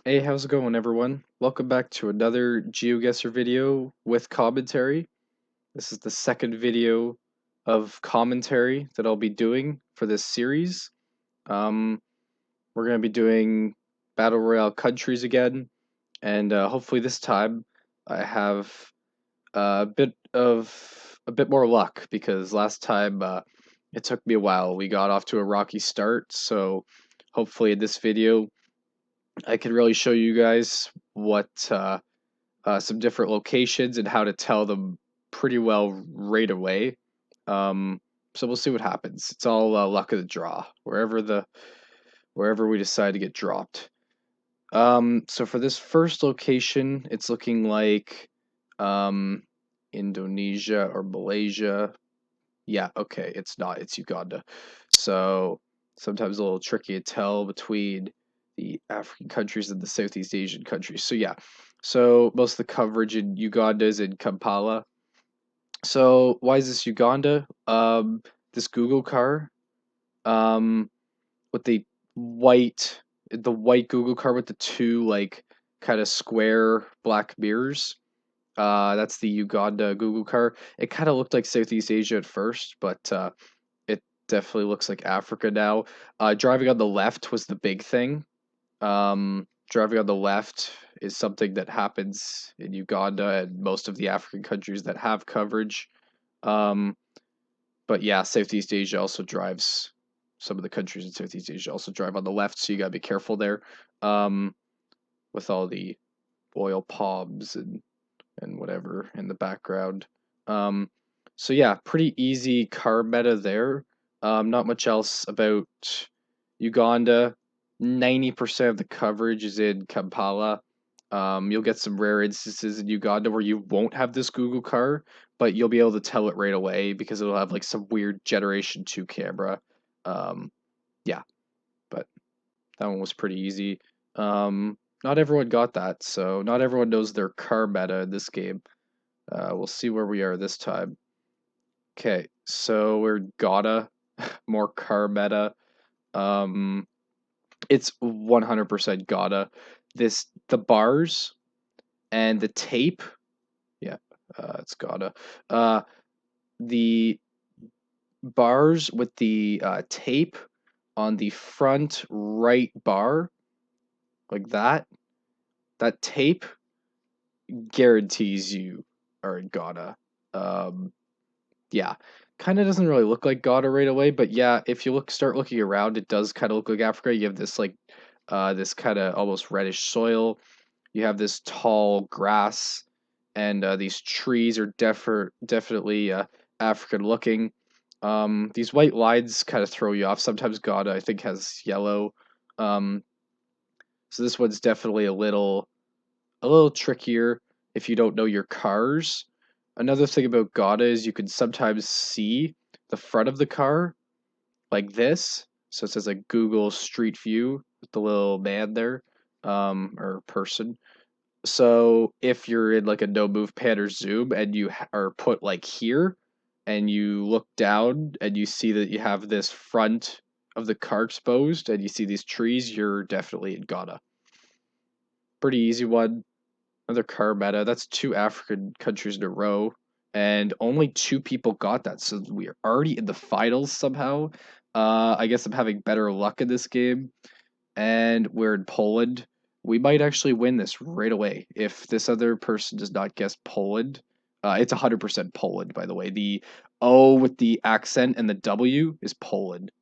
Hey, how's it going, everyone? Welcome back to another Geoguessr video with commentary. This is the second video of commentary that I'll be doing for this series. Um, we're going to be doing Battle Royale countries again, and hopefully this time I have a bit more luck because last time it took me a while. We got off to a rocky start, so hopefully in this video I can really show you guys what some different locations and how to tell them pretty well right away. Um, so we'll see what happens. It's all luck of the draw, wherever we decide to get dropped. So for this first location, it's looking like um, Indonesia or Malaysia. Yeah, okay, it's not. It's Uganda. So sometimes a little tricky to tell between the African countries and the Southeast Asian countries. So yeah, so most of the coverage in Uganda is in Kampala. So why is this Uganda? This Google car, um, with the white Google car with the two like kind of square black mirrors. That's the Uganda Google car. It kind of looked like Southeast Asia at first, but it definitely looks like Africa now. Driving on the left was the big thing. Driving on the left is something that happens in Uganda and most of the African countries that have coverage. Um, but yeah, Southeast Asia also drives. Some of the countries in Southeast Asia also drive on the left, so you gotta be careful there. Um, with all the oil palms and whatever in the background. Um, so yeah, pretty easy car meta there. Not much else about Uganda. 90% of the coverage is in Kampala. You'll get some rare instances in Uganda where you won't have this Google car, but you'll be able to tell it right away because it'll have like some weird Generation 2 camera. Um, yeah, but that one was pretty easy. Not everyone got that, so not everyone knows their car meta in this game. We'll see where we are this time. Okay, so we're gotta more car meta. Um, it's 100% gotta. The bars and the tape. Yeah, it's gotta. Uh, the bars with the tape on the front right bar, like that. That tape guarantees you are in gotta. Um, Yeah, kind of doesn't really look like Ghana right away, but yeah, if you start looking around, it does kind of look like Africa. You have this like, this kind of almost reddish soil. You have this tall grass, and these trees are definitely African looking. These white lines kind of throw you off. Sometimes Ghana, I think, has yellow. Um, so this one's definitely a little trickier if you don't know your cars. Another thing about Gata is you can sometimes see the front of the car like this. So it says like Google Street View with the little man there, or person. So if you're in like a no move pan or zoom and you are put like here and you look down and you see that you have this front of the car exposed and you see these trees, you're definitely in Ghana. Pretty easy one. Another car meta. That's two African countries in a row, and only two people got that. So we are already in the finals somehow. I guess I'm having better luck in this game, and we're in Poland. We might actually win this right away if this other person does not guess Poland. It's 100% Poland, by the way. The O with the accent and the W is Poland.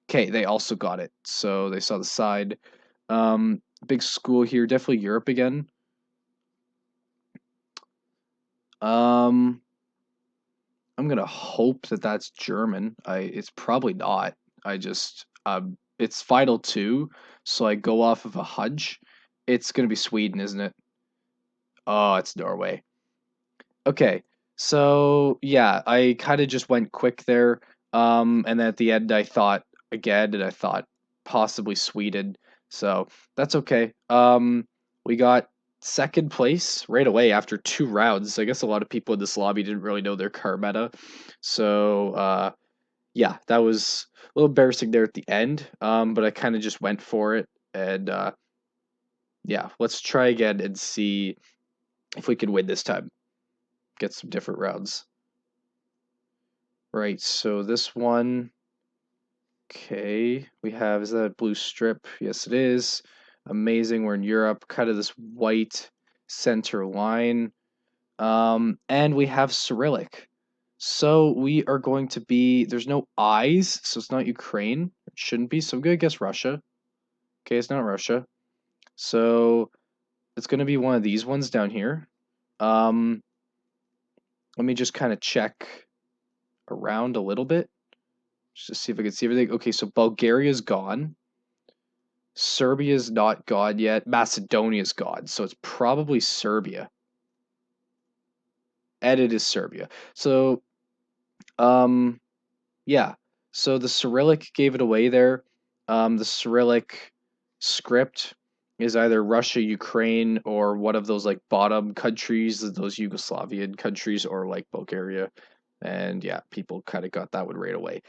Okay, they also got it, so they saw the side. Big school here, definitely Europe again. Um, I'm gonna hope that that's German. It's probably not. It's final two, so I go off of a hunch. It's gonna be Sweden, isn't it? Oh, it's Norway. Okay, so yeah, I kind of just went quick there. And then at the end, I thought again, and I thought possibly Sweden. So that's okay. We got second place right away after two rounds. I guess a lot of people in this lobby didn't really know their car meta. So yeah, that was a little embarrassing there at the end. But I kind of just went for it, and Yeah, let's try again and see if we can win this time. Get some different rounds. Right, so this one, okay, we have, is that a blue strip? Yes, it is. Amazing, we're in Europe, kind of this white center line. And we have Cyrillic. So we are going to be, there's no I's, so it's not Ukraine. It shouldn't be, so I'm going to guess Russia. Okay, it's not Russia. So it's going to be one of these ones down here. Um, Let me just kind of check around a little bit. Just to see if I can see everything. Okay, so Bulgaria's gone. Serbia's not gone yet. Macedonia's gone. So it's probably Serbia. And it is Serbia. So, um, yeah. So the Cyrillic gave it away there. The Cyrillic script is either Russia, Ukraine, or one of those like bottom countries, those Yugoslavian countries, or like Bulgaria. And yeah, people kind of got that one right away.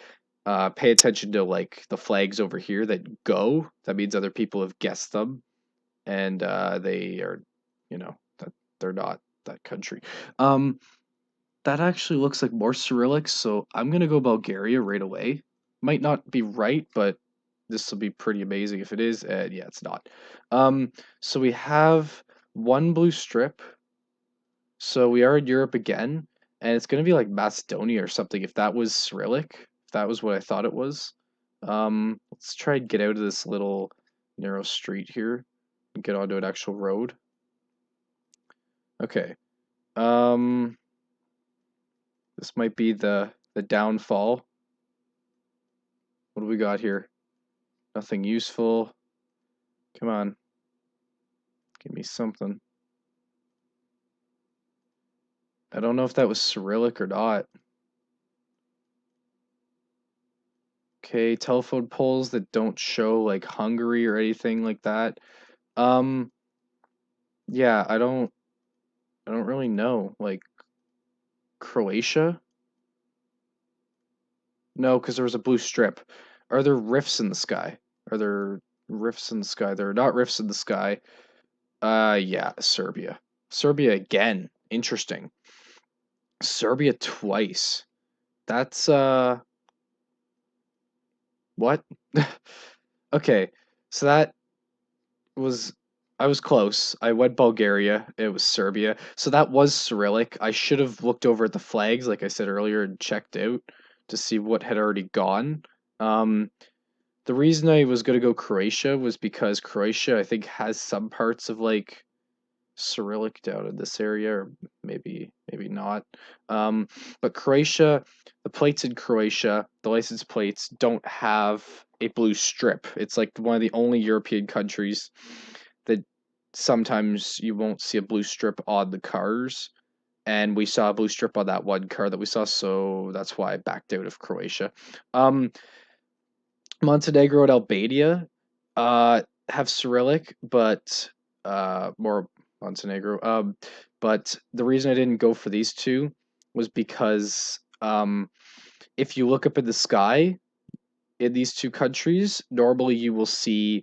Pay attention to like the flags over here that go. That means other people have guessed them, and they are, that they're not that country. Um, that actually looks like more Cyrillic, so I'm gonna go Bulgaria right away. Might not be right, but this will be pretty amazing if it is. And yeah, it's not. So we have one blue strip. So we are in Europe again, and it's gonna be like Macedonia or something. If that was Cyrillic, if that was what I thought it was. Let's try and get out of this little narrow street here and get onto an actual road. Okay. Um, this might be the downfall. What do we got here? Nothing useful. Come on. Give me something. I don't know if that was Cyrillic or not. Okay, telephone poles that don't show like Hungary or anything like that. Um, yeah, I don't really know. Like Croatia? No, because there was a blue strip. Are there rifts in the sky? Are there rifts in the sky? There are not rifts in the sky. Yeah, Serbia. Serbia again. Interesting. Serbia twice. That's what? Okay, so that was I was close. I went Bulgaria. It was Serbia. So that was Cyrillic. I should have looked over at the flags, like I said earlier, and checked out to see what had already gone. Um, the reason I was going to go Croatia was because Croatia, I think, has some parts of like Cyrillic down in this area, or maybe not. Um, but Croatia, the plates in Croatia, the license plates don't have a blue strip. It's like one of the only European countries that sometimes you won't see a blue strip on the cars. And we saw a blue strip on that one car that we saw, so that's why I backed out of Croatia. Um, Montenegro and Albania have Cyrillic, but more Montenegro. But the reason I didn't go for these two was because if you look up in the sky in these two countries, normally you will see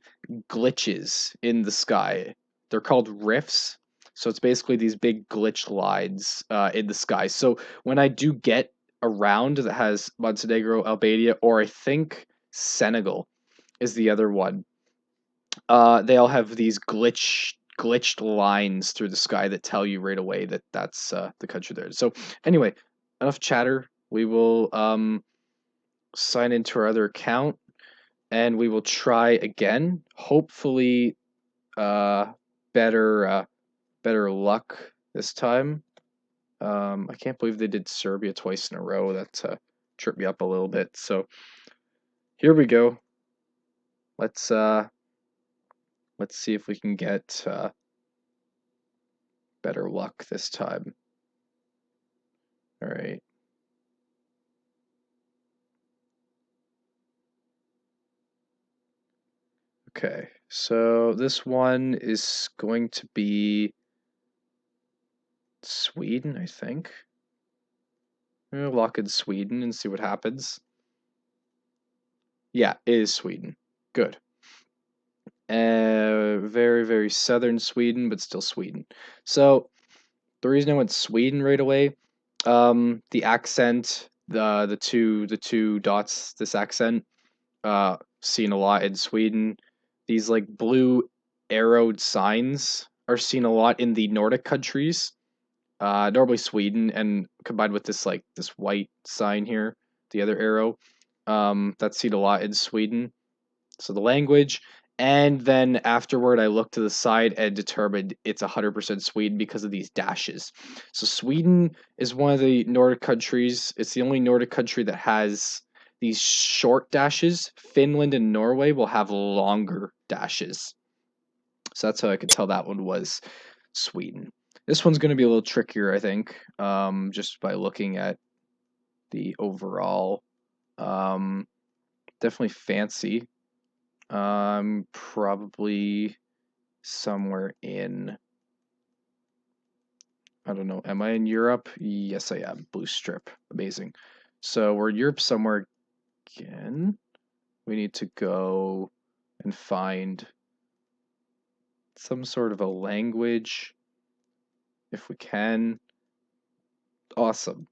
glitches in the sky. They're called rifts. So it's basically these big glitch lines in the sky. So when I do get a round that has Montenegro, Albania, or I think Senegal is the other one. They all have these glitched lines through the sky that tell you right away that that's the country there. So anyway, enough chatter. We will sign into our other account and we will try again. Hopefully, uh, better better luck this time. I can't believe they did Serbia twice in a row. That tripped me up a little bit. So here we go. Let's uh, let's see if we can get better luck this time. All right. Okay. So this one is going to be Sweden, I think. We'll lock in Sweden and see what happens. Yeah, it is Sweden. Good. Very, very southern Sweden, but still Sweden. So the reason I went Sweden right away, the accent, the two dots, this accent, seen a lot in Sweden. These like blue arrowed signs are seen a lot in the Nordic countries, normally Sweden, and combined with this white sign here, the other arrow, that's seen a lot in Sweden. So the language, and then afterward, I looked to the side and determined it's 100% Sweden because of these dashes. So Sweden is one of the Nordic countries. It's the only Nordic country that has these short dashes. Finland and Norway will have longer dashes. So that's how I could tell that one was Sweden. This one's going to be a little trickier, I think, just by looking at the overall. Um, Definitely fancy. Probably somewhere in, I don't know, am I in Europe? Yes, I am. Blue strip. Amazing. So we're in Europe somewhere again. We need to go and find some sort of a language if we can. Awesome.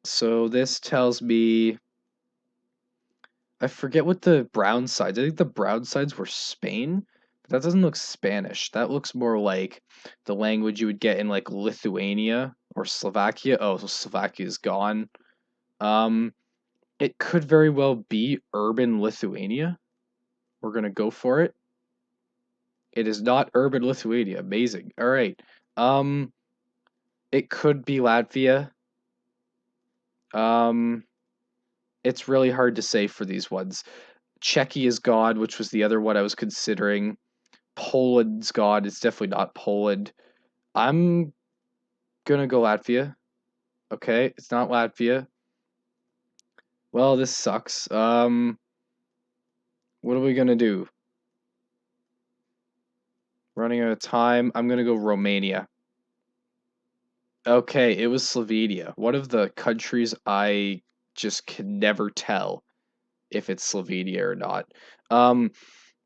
So this tells me, I forget what the brown sides. I think the brown sides were Spain, but that doesn't look Spanish. That looks more like the language you would get in like Lithuania or Slovakia. Oh, so Slovakia is gone. Um, it could very well be urban Lithuania. We're gonna go for it. It is not urban Lithuania. Amazing. All right. Um, it could be Latvia. Um, it's really hard to say for these ones. Czechia is gone, which was the other one I was considering. Poland's gone. It's definitely not Poland. I'm gonna go Latvia. Okay, it's not Latvia. Well, this sucks. What are we gonna do? Running out of time. I'm gonna go Romania. Okay, it was Slovenia. One of the countries I just can never tell if it's Slovenia or not. Um,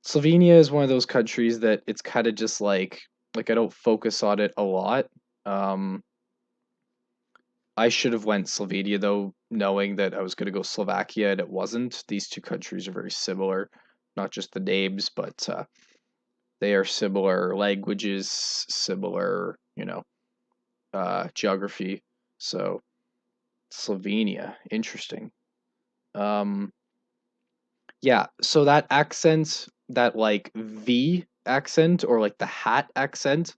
Slovenia is one of those countries that it's kind of just like I don't focus on it a lot. Um, I should have went Slovenia though, knowing that I was going to go Slovakia and it wasn't. These two countries are very similar, not just the names, but they are similar languages, similar, geography. So Slovenia, interesting. Um, yeah, so that accent, that like V accent or like the hat accent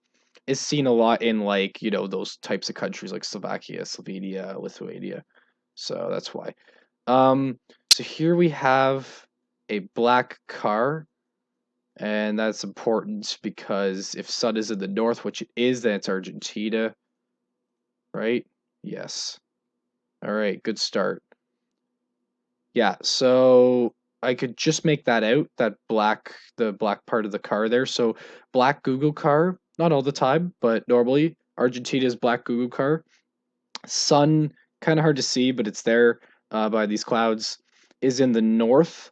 is seen a lot in like, those types of countries like Slovakia, Slovenia, Lithuania. So that's why. So here we have a black car, and that's important because if sun is in the north, which it is, then it's Argentina, right? Yes. All right, good start. Yeah, so I could just make that out, the black part of the car there. So black Google car, not all the time, but normally Argentina's black Google car. Sun, kind of hard to see, but it's there by these clouds, is in the north.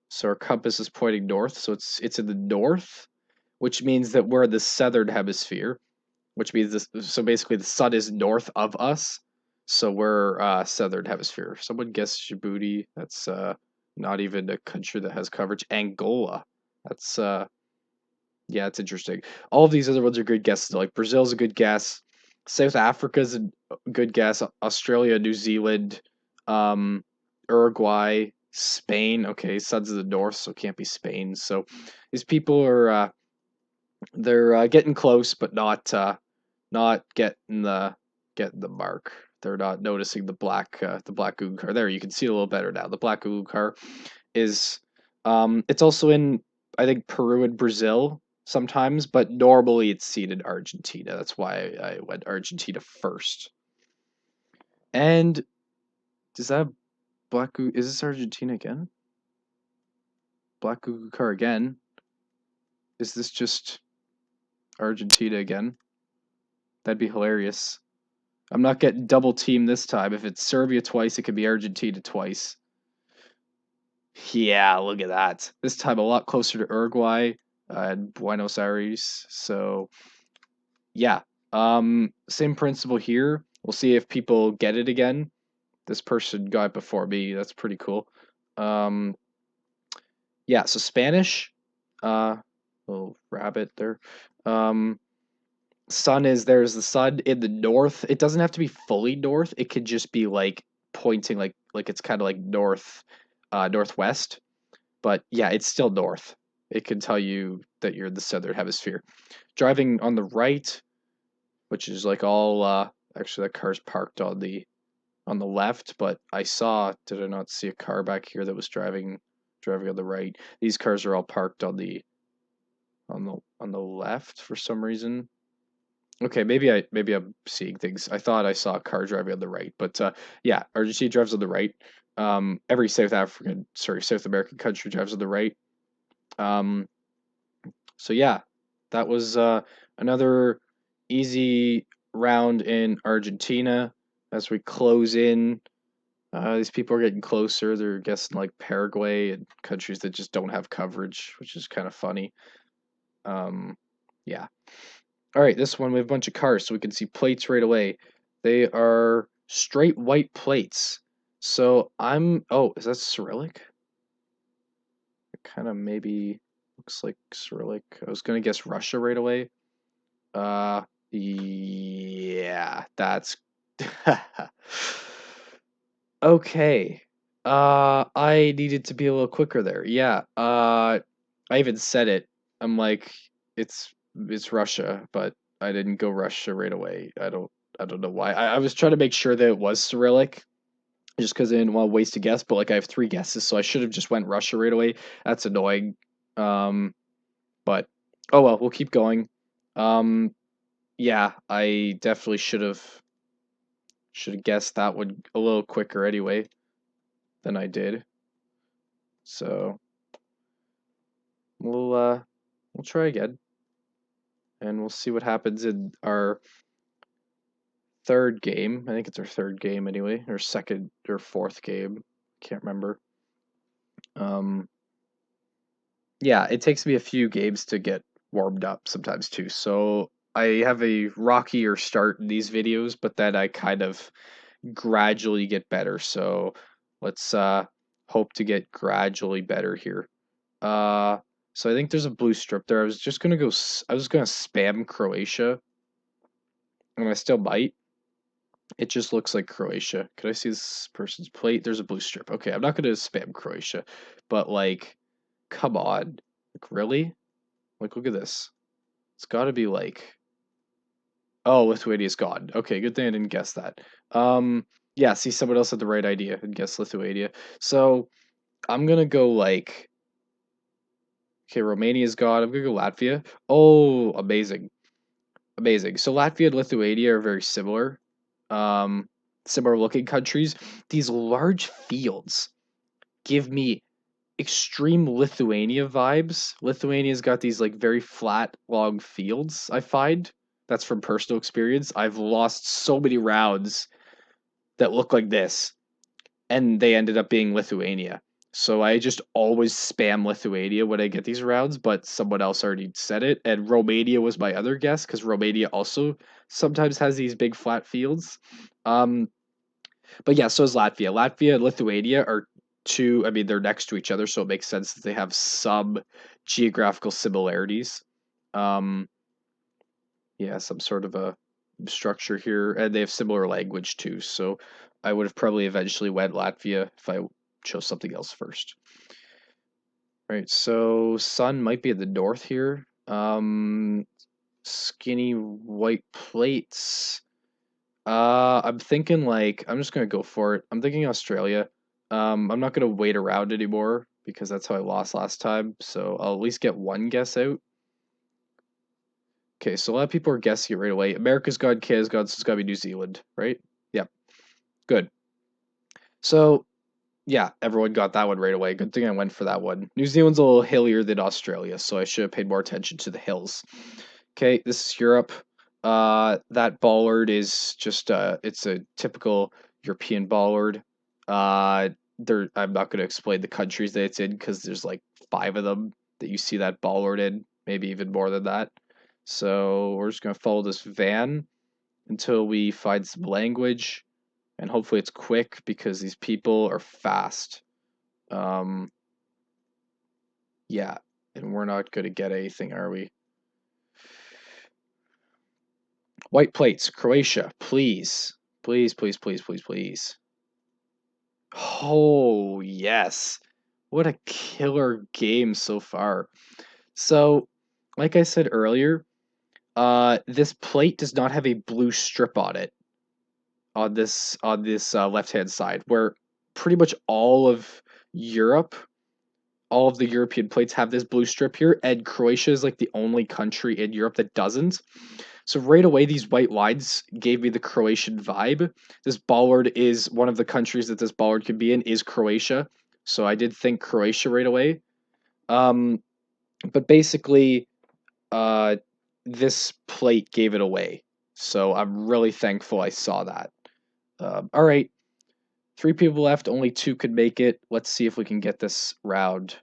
So our compass is pointing north. So it's in the north, which means that we're in the southern hemisphere, which means this. So basically, the sun is north of us. So we're southern hemisphere. Someone guessed Djibouti. That's not even a country that has coverage. Angola. That's yeah, it's interesting. All of these other ones are good guesses. Like Brazil's a good guess. South Africa's a good guess. Australia, New Zealand, um, Uruguay, Spain. Okay, Suns of the North, so it can't be Spain. So these people are they're getting close, but not getting the mark. They're not noticing the black Google car. There, you can see it a little better now. The black Google car is it's also in, I think, Peru and Brazil sometimes, but normally it's seen in Argentina. That's why I went Argentina first. And is that black Google, is this Argentina again? Black Google car again? Is this just Argentina again? That'd be hilarious. I'm not getting double teamed this time. If it's Serbia twice, it could be Argentina twice. Yeah, look at that. This time a lot closer to Uruguay. and Buenos Aires. So yeah, same principle here. We'll see if people get it again. This person got it before me. That's pretty cool. Um, yeah, so Spanish, uh, little rabbit there. Um, sun is there's the sun in the north. It doesn't have to be fully north. It could just be like pointing like it's kind of like north, northwest. But yeah, it's still north. It can tell you that you're in the southern hemisphere. Driving on the right, which is like all actually that car's parked on the left, but did I not see a car back here that was driving on the right? These cars are all parked on the left for some reason. Okay, maybe I'm seeing things. I thought I saw a car driving on the right, but yeah, Argentina drives on the right. Every South American country drives on the right. Um, so yeah, that was another easy round in Argentina as we close in. These people are getting closer. They're guessing like Paraguay and countries that just don't have coverage, which is kind of funny. Um, yeah. All right, this one we have a bunch of cars, so we can see plates right away. They are straight white plates. So oh, is that Cyrillic? It kind of maybe looks like Cyrillic. I was gonna guess Russia right away. Uh, yeah, that's okay. I needed to be a little quicker there. Yeah. I even said it. I'm like, it's Russia, but I didn't go Russia right away. I don't know why. I was trying to make sure that it was Cyrillic, just because I didn't want to waste a guess. But like, I have three guesses, so I should have just went Russia right away. That's annoying. Um, but oh well, we'll keep going. Um, yeah, I definitely should have guessed that one a little quicker anyway than I did. So we'll try again, and we'll see what happens in our third game. I think it's our third game anyway, or second or fourth game. Can't remember. Um, yeah, it takes me a few games to get warmed up sometimes too. So I have a rockier start in these videos, but then I kind of gradually get better. So let's hope to get gradually better here. Uh, so I think there's a blue strip there. I was gonna spam Croatia, and I still might. It just looks like Croatia. Could I see this person's plate? There's a blue strip. Okay, I'm not gonna spam Croatia, but like, come on, like really? Like, look at this. It's got to be like, oh, Lithuania's gone. Okay, good thing I didn't guess that. Yeah, see, someone else had the right idea and guessed Lithuania. So I'm gonna go like, okay, Romania's gone. I'm gonna go Latvia. Oh, amazing. Amazing. So Latvia and Lithuania are very similar, um, similar looking countries. These large fields give me extreme Lithuania vibes. Lithuania's got these like very flat, long fields, I find. That's from personal experience. I've lost so many rounds that look like this, and they ended up being Lithuania. So I just always spam Lithuania when I get these rounds, but someone else already said it, and Romania was my other guess because Romania also sometimes has these big flat fields. Um, but yeah, so is Latvia. Latvia and Lithuania are two. I mean, they're next to each other, so it makes sense that they have some geographical similarities. Um, yeah, some sort of a structure here, and they have similar language too. So I would have probably eventually went Latvia if I chose something else first. Right, so sun might be at the north here. Skinny white plates. I'm thinking like I'm just gonna go for it. I'm thinking Australia. I'm not gonna wait around anymore because that's how I lost last time. So I'll at least get one guess out. Okay, so a lot of people are guessing it right away. America's gone, Canada's gone, so it's gotta be New Zealand, right? Yep, good. So yeah, everyone got that one right away. Good thing I went for that one. New Zealand's a little hillier than Australia, so I should have paid more attention to the hills. Okay, this is Europe. That bollard is just it's a typical European bollard. I'm not going to explain the countries that it's in because there's like five of them that you see that bollard in. maybe even more than that. So we're just gonna follow this van until we find some language, and hopefully it's quick because these people are fast. Um, yeah, and we're not gonna get anything, are we? White plates, Croatia, please. Please, please, please, please, please. Oh, yes. What a killer game so far. So, like I said earlier, this plate does not have a blue strip on it on this left-hand side, where pretty much Europe, all of the European plates have this blue strip here, and Croatia is like the only country in Europe that doesn't. So right away, these white lines gave me the Croatian vibe. This bollard is one of the countries that this bollard could be in is Croatia. So I did think Croatia right away. Um, but basically, uh, this plate gave it away. So I'm really thankful I saw that. All right, three people left. Only two could make it. Let's see if we can get this round.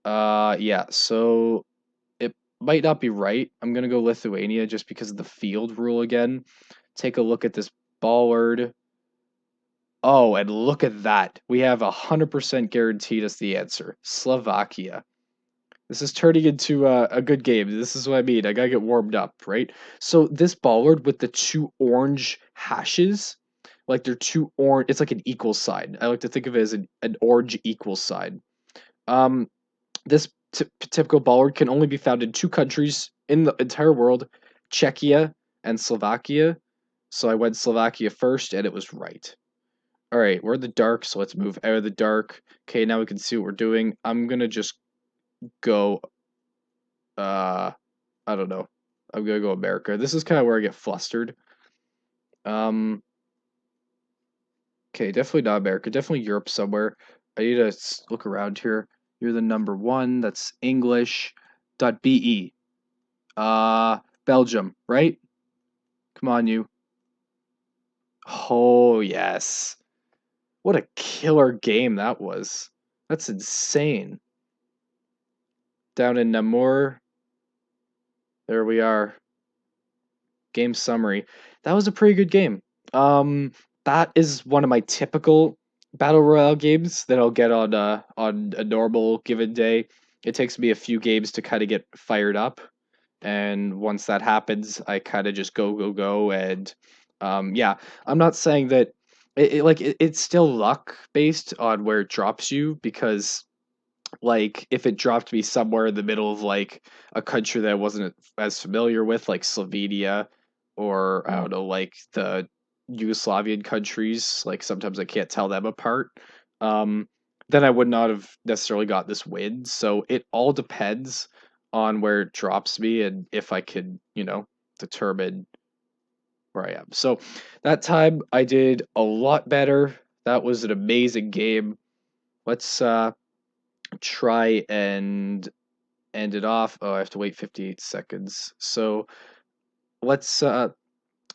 Yeah. So it might not be right. I'm gonna go Lithuania just because of the field rule again. Take a look at this bollard. Oh, and look at that. We have 100% guaranteed as the answer. Slovakia. This is turning into a good game. This is what I mean. I gotta get warmed up, right? So this bollard with the two orange hashes, like they're two orange. It's like an equal sign. I like to think of it as an orange equal sign. Um, this typical bollard can only be found in two countries in the entire world, Czechia and Slovakia. So I went Slovakia first, and it was right. All right, we're in the dark, so let's move out of the dark. Okay, now we can see what we're doing. I'm gonna just go. Uh, I don't know. I'm gonna go America. This is kind of where I get flustered. Um, okay, definitely not America. Definitely Europe somewhere. I need to look around here. You're the number one. That's English. .be. Belgium, right? Come on, you. Oh yes. What a killer game that was. That's insane. Down in Namur. There we are. Game summary. That was a pretty good game. Um, that is one of my typical battle royale games that I'll get on a normal given day. It takes me a few games to kind of get fired up, and once that happens, I kind of just go, and yeah, I'm not saying that it's still luck based on where it drops you because like if it dropped me somewhere in the middle of like a country that I wasn't as familiar with, like Slovenia or I don't know, like the Yugoslavian countries, like sometimes I can't tell them apart. Um, then I would not have necessarily got this win. So it all depends on where it drops me and if I can, determine where I am. So that time I did a lot better. That was an amazing game. Let's try and end it off. Oh, I have to wait 58 seconds. So let's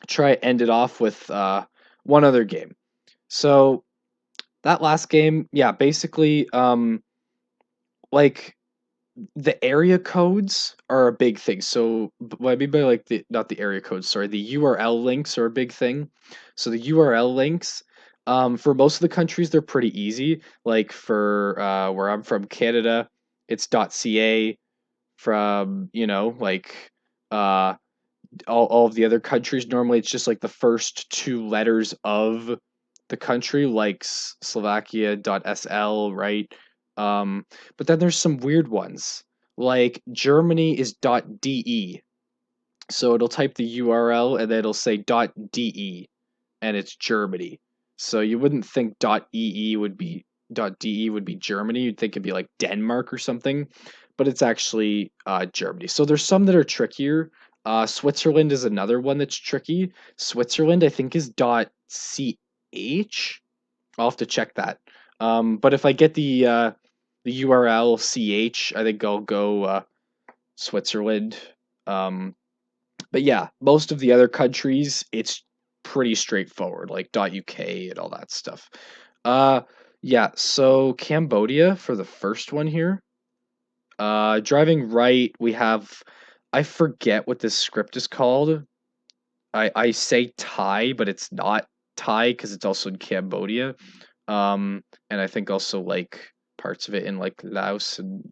try end it off with one other game. So that last game, yeah, basically, like the area codes are a big thing. So what I mean by like the not the area codes, sorry, the URL links are a big thing. So the URL links, for most of the countries, they're pretty easy. Like for where I'm from, Canada, it's .ca. From like uh all of the other countries, normally it's just like the first two letters of the country, like Slovakia.sl, right? But then there's some weird ones, like Germany is .de, so it'll type the URL and then it'll say .de, and it's Germany. So you wouldn't think .ee would be .de would be Germany. You'd think it'd be like Denmark or something, but it's actually Germany. So there's some that are trickier. Switzerland is another one that's tricky. Switzerland, I think, is .ch. I'll have to check that. But if I get the URL ch, I think I'll go Switzerland. Um, but yeah, most of the other countries, it's pretty straightforward, like .uk and all that stuff. Uh, yeah, so Cambodia for the first one here. Driving right, we have, I forget what this script is called. I say Thai, but it's not Thai because it's also in Cambodia. And I think also like parts of it in like Laos and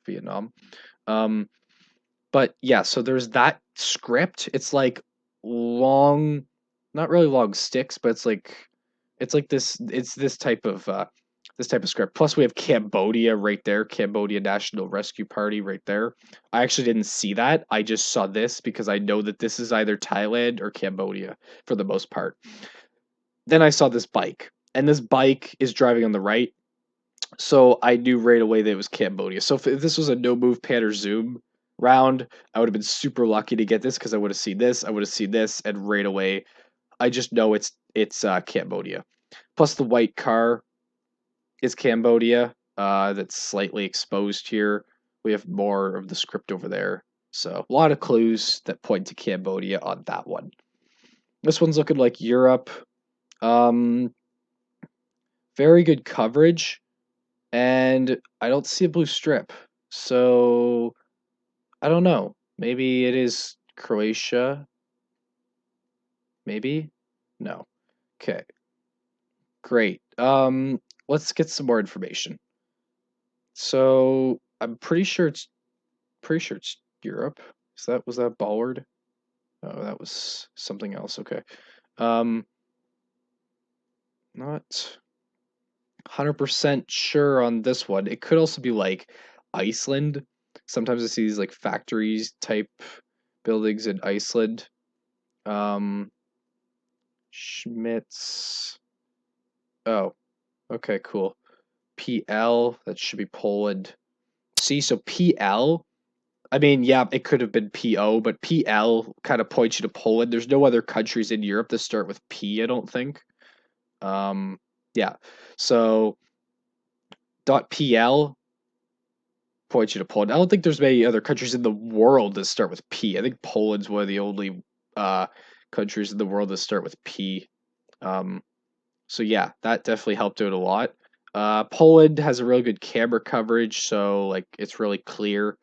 Vietnam. Um, but yeah, so there's that script. It's like long, not really long sticks, but it's like this type of script. Plus we have Cambodia right there, Cambodia National Rescue Party right there. I actually didn't see that. I just saw this because I know that this is either Thailand or Cambodia for the most part. Then I saw this bike, and this bike is driving on the right, so I knew right away that it was Cambodia. So if this was a no move pan or zoom round, I would have been super lucky to get this because I would have seen this, I would have seen this, and right away I just know it's Cambodia. Plus the white car is Cambodia. That's slightly exposed here. We have more of the script over there. So a lot of clues that point to Cambodia on that one. This one's looking like Europe. Um, very good coverage, and I don't see a blue strip. So I don't know. Maybe it is Croatia. Maybe? No. Okay. Great. Let's get some more information. So I'm pretty sure it's Europe. Was that Ballard? Oh, that was something else. Okay. Um, not 100% sure on this one. It could also be like Iceland. Sometimes I see these like factories type buildings in Iceland. Um, Schmitz. Oh, okay, cool. PL, that should be Poland. See, so PL, I mean, yeah, it could have been PO, but PL kind of points you to Poland. There's no other countries in Europe that start with P, I don't think. Um, yeah. So dot PL points you to Poland. I don't think there's many other countries in the world that start with P. I think Poland's one of the only uh countries in the world that start with P. Um, So yeah, that definitely helped out a lot. Poland has a really good camera coverage, so like it's really clear.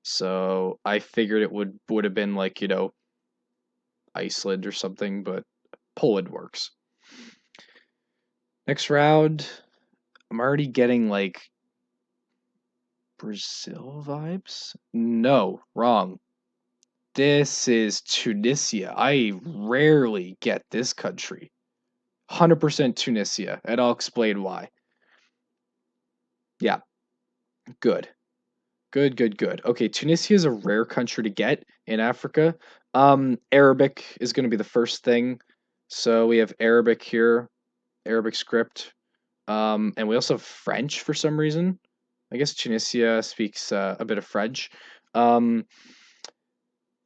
So I figured it would have been like, Iceland or something, but Poland works. Next round, I'm already getting like Brazil vibes. No, wrong. This is Tunisia. I rarely get this country. 100% Tunisia, and I'll explain why. Yeah, good. Good, good, good. Okay, Tunisia is a rare country to get in Africa. Arabic is going to be the first thing. So we have Arabic here, Arabic script. And we also have French for some reason. I guess Tunisia speaks a bit of French. Um,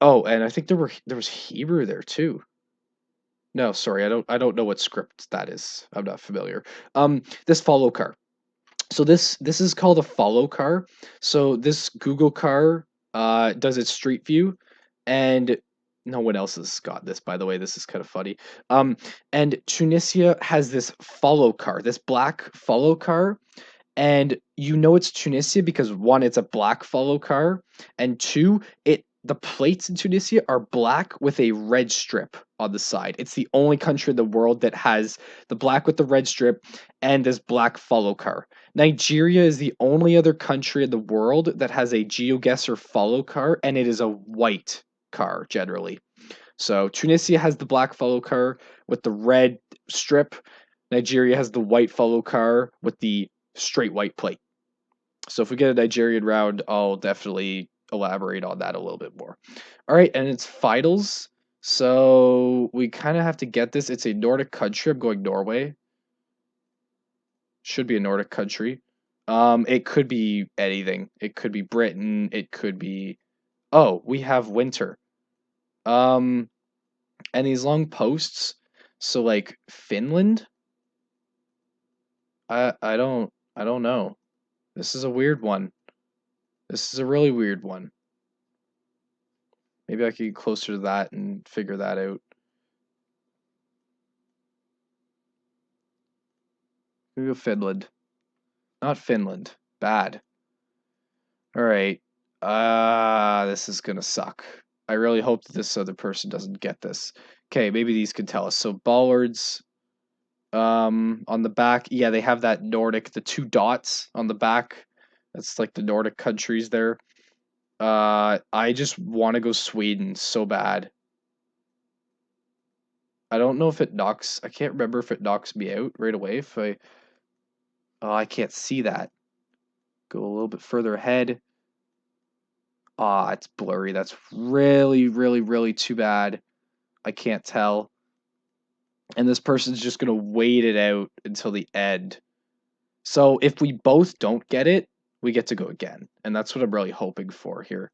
oh, and I think there was Hebrew there too. No, sorry, I don't know what script that is. I'm not familiar. This follow car. So this is called a follow car. So this Google car does its street view, and no one else has got this, by the way. This is kind of funny. And Tunisia has this follow car, this black follow car, and you know it's Tunisia because one, it's a black follow car, and two, it the plates in Tunisia are black with a red strip on the side. It's the only country in the world that has the black with the red strip and this black follow car. Nigeria is the only other country in the world that has a Geoguessr follow car, and it is a white car generally. So Tunisia has the black follow car with the red strip. Nigeria has the white follow car with the straight white plate. So if we get a Nigerian round, I'll definitely elaborate on that a little bit more. All right, and it's finals. So we kind of have to get this. It's a Nordic country. I'm going Norway. Should be a Nordic country. It could be anything. It could be Britain. It could be. Oh, we have winter. Um, and these long posts. So like Finland. I don't know. This is a weird one. This is a really weird one. Maybe I could get closer to that and figure that out. Maybe Finland. Not Finland. Bad. All right. This is gonna suck. I really hope that this other person doesn't get this. Okay, maybe these can tell us. So bollards, on the back, yeah, they have that Nordic, the two dots on the back. That's like the Nordic countries there. I just want to go Sweden so bad. I don't know if it knocks. I can't remember if it knocks me out right away. If I, oh, I can't see that. Go a little bit further ahead. Ah, it's blurry. That's really, really, really too bad. I can't tell. And this person's just gonna wait it out until the end. So if we both don't get it, we get to go again. And that's what I'm really hoping for here.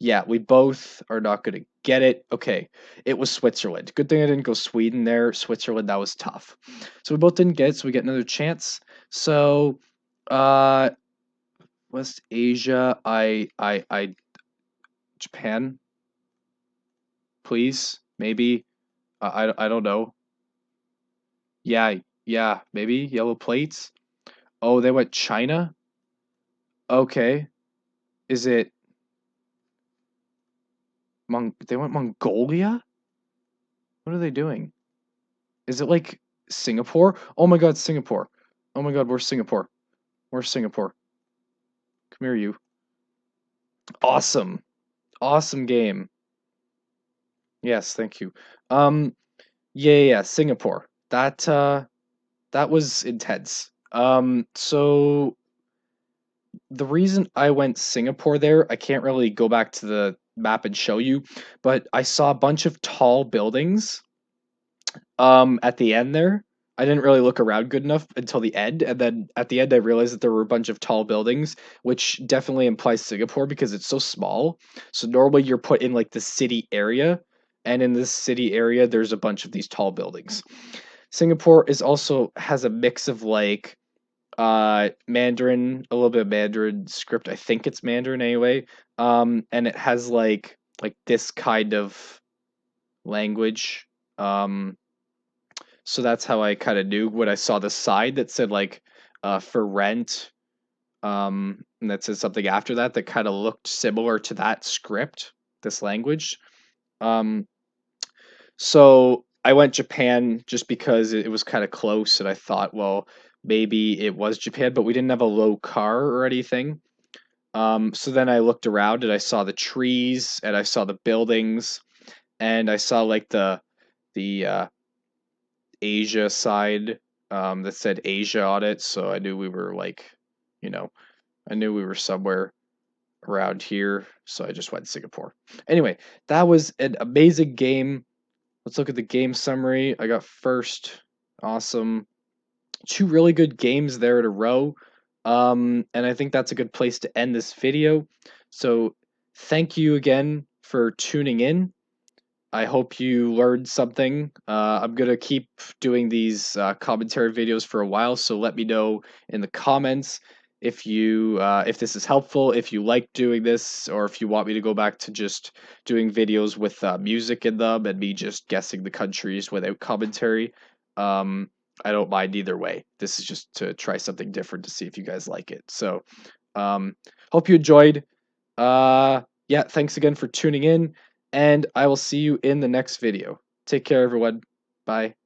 Yeah, we both are not gonna get it. Okay, it was Switzerland. Good thing I didn't go Sweden there. Switzerland, that was tough. So we both didn't get it, so we get another chance. So uh West Asia, I Japan, please, maybe. I don't know. Yeah, yeah, maybe yellow plates. Oh, they went China? Okay. Is it they went Mongolia? What are they doing? Is it like Singapore? Oh my God, Singapore. Oh my God, where's Singapore? Where's Singapore? Come here, you. Awesome. Awesome game. Yes, thank you. Um, yeah, Singapore. That was intense. So the reason I went Singapore there, I can't really go back to the map and show you, but I saw a bunch of tall buildings at the end there. I didn't really look around good enough until the end, and then at the end I realized that there were a bunch of tall buildings, which definitely implies Singapore because it's so small. So normally you're put in like the city area, and in this city area there's a bunch of these tall buildings. Singapore is also has a mix of like Mandarin, a little bit of Mandarin script. I think it's Mandarin anyway. And it has like this kind of language. Um so that's how I kind of knew when I saw the side that said like for rent, and that said something after that that kind of looked similar to that script, this language. Um so I went Japan just because it was kind of close, and I thought, well, maybe it was Japan, but we didn't have a low car or anything. So then I looked around and I saw the trees and I saw the buildings and I saw like the Asia side that said Asia on it. So I knew we were like, you know, I knew we were somewhere around here. So I just went Singapore. Anyway, that was an amazing game. Let's look at the game summary. I got first. Awesome. Two really good games there in a row. And I think that's a good place to end this video. So thank you again for tuning in. I hope you learned something. I'm gonna keep doing these commentary videos for a while, so let me know in the comments if this is helpful, if you like doing this, or if you want me to go back to just doing videos with music in them and me just guessing the countries without commentary. Um, I don't mind either way. This is just to try something different to see if you guys like it. So, um, hope you enjoyed. Yeah, thanks again for tuning in, and I will see you in the next video. Take care, everyone. Bye.